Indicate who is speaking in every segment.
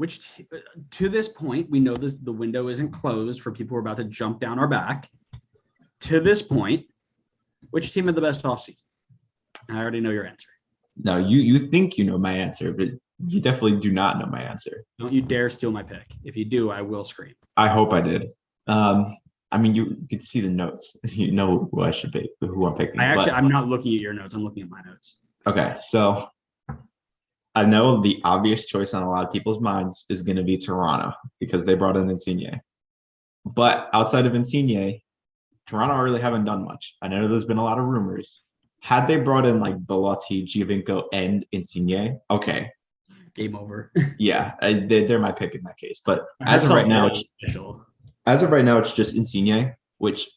Speaker 1: To this point, we know the window isn't closed for people who are about to jump down our back. To this point, which team had the best offseason? I already know your answer.
Speaker 2: No, you think you know my answer, but you definitely do not know my answer.
Speaker 1: Don't you dare steal my pick. If you do, I will scream.
Speaker 2: I hope I did. I mean, you could see the notes. You know who I should pick, who I'm picking.
Speaker 1: I'm not looking at your notes. I'm looking at my notes.
Speaker 2: Okay, so I know the obvious choice on a lot of people's minds is going to be Toronto because they brought in Insigne. But outside of Insigne, Toronto really haven't done much. I know there's been a lot of rumors. Had they brought in like Belotti, Giovinco, and Insigne, okay.
Speaker 1: Game over.
Speaker 2: Yeah, they're my pick in that case. But as of right now, it's just Insigne, which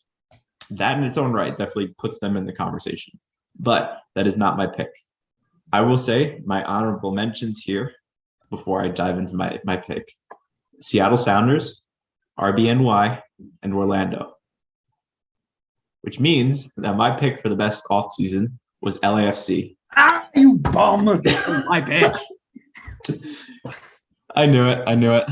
Speaker 2: that in its own right definitely puts them in the conversation. But that is not my pick. I will say my honorable mentions here before I dive into my pick. Seattle Sounders, RBNY, and Orlando. Which means that my pick for the best offseason was LAFC.
Speaker 1: Ah, you bum! My bitch.
Speaker 2: I knew it.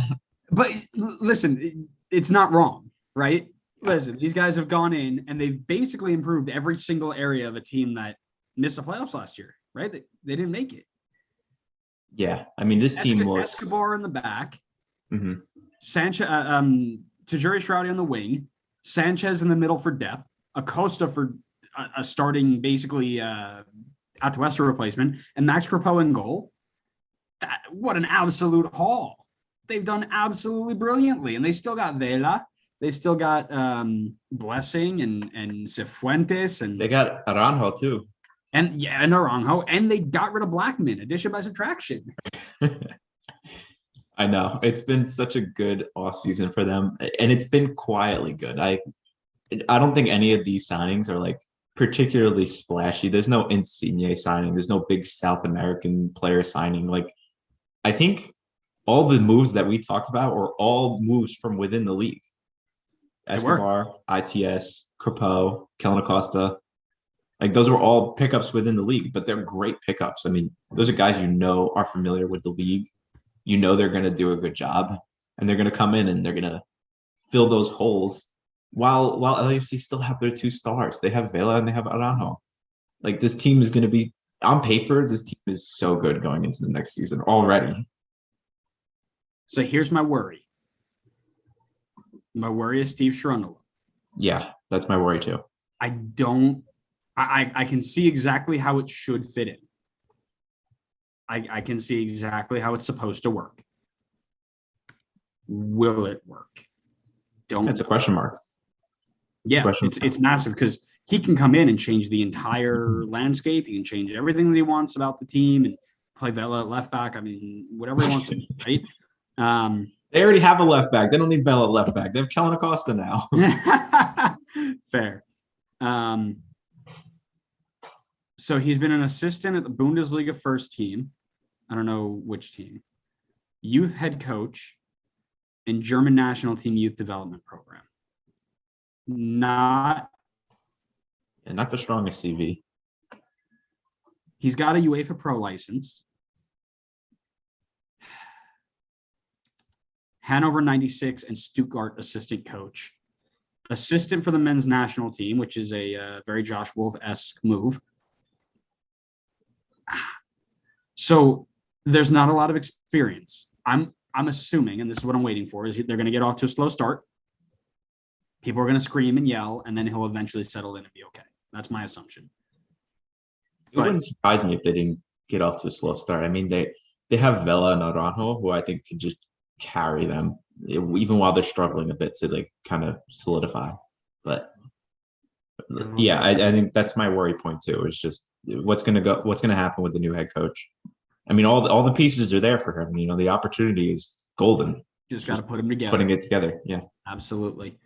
Speaker 1: But listen, it's not wrong, right? Listen, these guys have gone in and they've basically improved every single area of a team that missed the playoffs last year, right? They didn't make it.
Speaker 2: Yeah, I mean, this team was
Speaker 1: Escobar in the back,
Speaker 2: mm-hmm.
Speaker 1: Sanchez, Tajuri Shroudy on the wing, Sanchez in the middle for depth, Acosta for a starting basically Atuesta replacement, and Max Crepeau in goal. What an absolute haul. They've done absolutely brilliantly. And they still got Vela. They still got Blessing and Cifuentes. And
Speaker 2: they got Aranjo too.
Speaker 1: And Aranjo. And they got rid of Blackman, addition by subtraction.
Speaker 2: I know. It's been such a good offseason for them. And it's been quietly good. I don't think any of these signings are like particularly splashy. There's no Insigne signing. There's no big South American player signing. Like, I think all the moves that we talked about were all moves from within the league. Escobar, ITS, Crepeau, Kellen Acosta. Like, those were all pickups within the league, but they're great pickups. I mean, those are guys you know are familiar with the league. You know they're going to do a good job, and they're going to come in and they're going to fill those holes while LAFC still have their two stars. They have Vela and they have Aranjo. Like, this team is going to be, on paper, this team is so good going into the next season already.
Speaker 1: So here's my worry. My worry is Steve Cherundolo.
Speaker 2: Yeah, that's my worry too.
Speaker 1: I can see exactly how it should fit in. I can see exactly how it's supposed to work. Will it work?
Speaker 2: That's a question mark.
Speaker 1: Yeah, it's massive because he can come in and change the entire landscape. He can change everything that he wants about the team and play Vela at left back. I mean, whatever he wants to do, right?
Speaker 2: They already have a left back. They don't need Vela at left back. They have Kellen Acosta now.
Speaker 1: Fair. So he's been an assistant at the Bundesliga first team. I don't know which team. Youth head coach and German national team youth development program. Not
Speaker 2: the strongest CV.
Speaker 1: He's got a UEFA Pro license. Hannover 96 and Stuttgart assistant coach. Assistant for the men's national team, which is a very Josh Wolf-esque move. So there's not a lot of experience. I'm assuming, and this is what I'm waiting for, is they're going to get off to a slow start. People are going to scream and yell, and then he'll eventually settle in and be okay. That's my assumption.
Speaker 2: It wouldn't surprise me if they didn't get off to a slow start. I mean, they have Vela and Aranjo, who I think can just carry them, even while they're struggling a bit to like kind of solidify. But yeah, I think that's my worry point too. Is just what's going to happen with the new head coach. I mean, all the pieces are there for him. You know, the opportunity is golden.
Speaker 1: Just got to put them together.
Speaker 2: Putting it together, yeah.
Speaker 1: Absolutely.